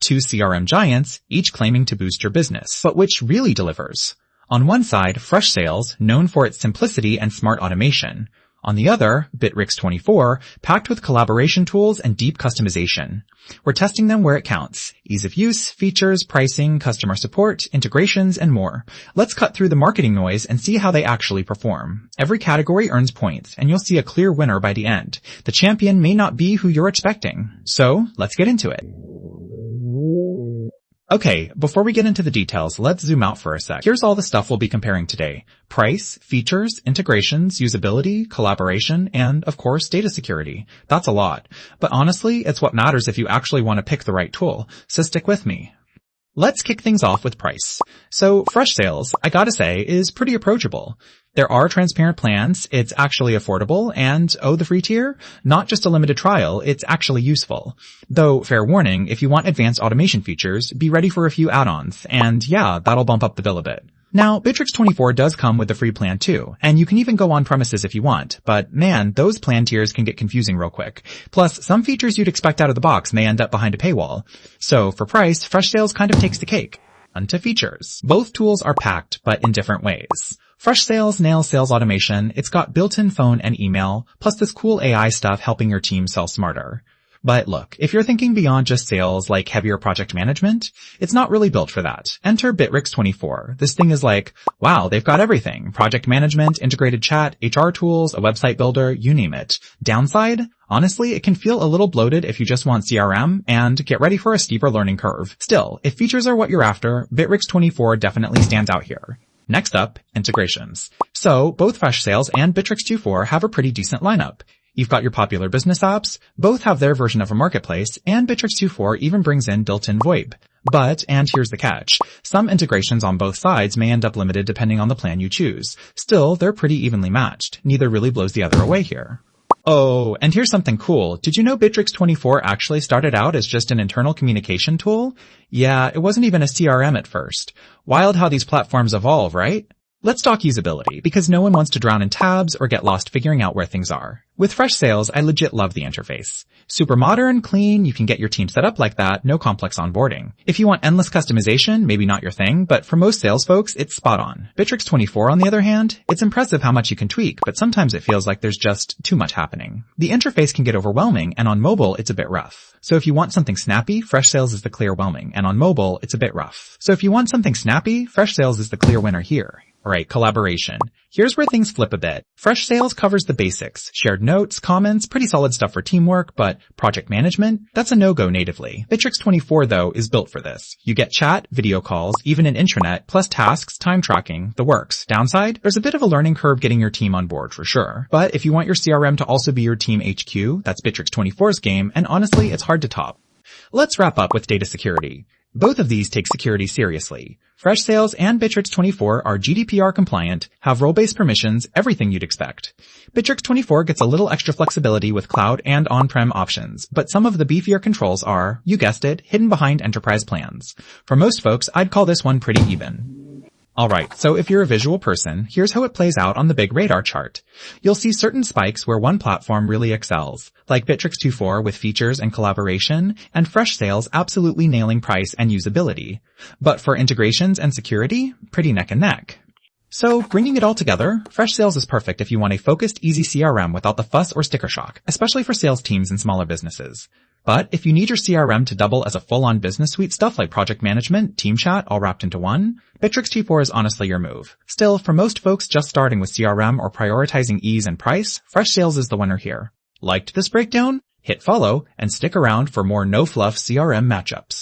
two CRM giants, each claiming to boost your business. But which really delivers? On one side, Freshsales, known for its simplicity and smart automation. On the other, Bitrix24, packed with collaboration tools and deep customization. We're testing them where it counts. Ease of use, features, pricing, customer support, integrations, and more. Let's cut through the marketing noise and see how they actually perform. Every category earns points, and you'll see a clear winner by the end. The champion may not be who you're expecting. So, let's get into it. Okay, before we get into the details, let's zoom out for a sec. Here's all the stuff we'll be comparing today. Price, features, integrations, usability, collaboration, and, of course, data security. That's a lot. But honestly, it's what matters if you actually want to pick the right tool. So stick with me. Let's kick things off with price. So, Freshsales, I gotta say, is pretty approachable. There are transparent plans, it's actually affordable, and, the free tier? Not just a limited trial, it's actually useful. Though, fair warning, if you want advanced automation features, be ready for a few add-ons, and yeah, that'll bump up the bill a bit. Now, Bitrix24 does come with the free plan too, and you can even go on premises if you want, but man, those plan tiers can get confusing real quick. Plus, some features you'd expect out of the box may end up behind a paywall. So, for price, Freshsales kind of takes the cake. Onto features. Both tools are packed, but in different ways. Freshsales nails sales automation, it's got built-in phone and email, plus this cool AI stuff helping your team sell smarter. But look, if you're thinking beyond just sales, like heavier project management, it's not really built for that. Enter Bitrix24. This thing is like, wow, they've got everything. Project management, integrated chat, HR tools, a website builder, you name it. Downside? Honestly, it can feel a little bloated if you just want CRM, and get ready for a steeper learning curve. Still, if features are what you're after, Bitrix24 definitely stands out here. Next up, integrations. So, both Freshsales and Bitrix24 have a pretty decent lineup. You've got your popular business apps, both have their version of a marketplace, and Bitrix24 even brings in built-in VoIP. But, and here's the catch, some integrations on both sides may end up limited depending on the plan you choose. Still, they're pretty evenly matched. Neither really blows the other away here. Oh, and here's something cool. Did you know Bitrix24 actually started out as just an internal communication tool? Yeah, it wasn't even a CRM at first. Wild how these platforms evolve, right? Let's talk usability, because no one wants to drown in tabs or get lost figuring out where things are. With Freshsales, I legit love the interface. Super modern, clean, you can get your team set up like that, no complex onboarding. If you want endless customization, maybe not your thing, but for most sales folks, it's spot on. Bitrix24, on the other hand, it's impressive how much you can tweak, but sometimes it feels like there's just too much happening. The interface can get overwhelming, and on mobile, it's a bit rough. So if you want something snappy, Freshsales is the clear whelming, and on mobile, it's a bit rough. So if you want something snappy, Freshsales is the clear winner here. Alright, collaboration. Here's where things flip a bit. Freshsales covers the basics. Shared notes, comments, pretty solid stuff for teamwork, but project management? That's a no-go natively. Bitrix24 though is built for this. You get chat, video calls, even an intranet, plus tasks, time tracking, the works. Downside? There's a bit of a learning curve getting your team on board for sure. But if you want your CRM to also be your team HQ, that's Bitrix24's game, and honestly, it's hard to top. Let's wrap up with data security. Both of these take security seriously. Freshsales and Bitrix24 are GDPR compliant, have role-based permissions, everything you'd expect. Bitrix24 gets a little extra flexibility with cloud and on-prem options, but some of the beefier controls are, you guessed it, hidden behind enterprise plans. For most folks, I'd call this one pretty even. Alright, so if you're a visual person, here's how it plays out on the big radar chart. You'll see certain spikes where one platform really excels, like Bitrix24 with features and collaboration, and Freshsales absolutely nailing price and usability. But for integrations and security, pretty neck and neck. So, bringing it all together, Freshsales is perfect if you want a focused, easy CRM without the fuss or sticker shock, especially for sales teams and smaller businesses. But if you need your CRM to double as a full-on business suite stuff like project management, team chat, all wrapped into one, Bitrix24 is honestly your move. Still, for most folks just starting with CRM or prioritizing ease and price, Freshsales is the winner here. Liked this breakdown? Hit follow and stick around for more no-fluff CRM matchups.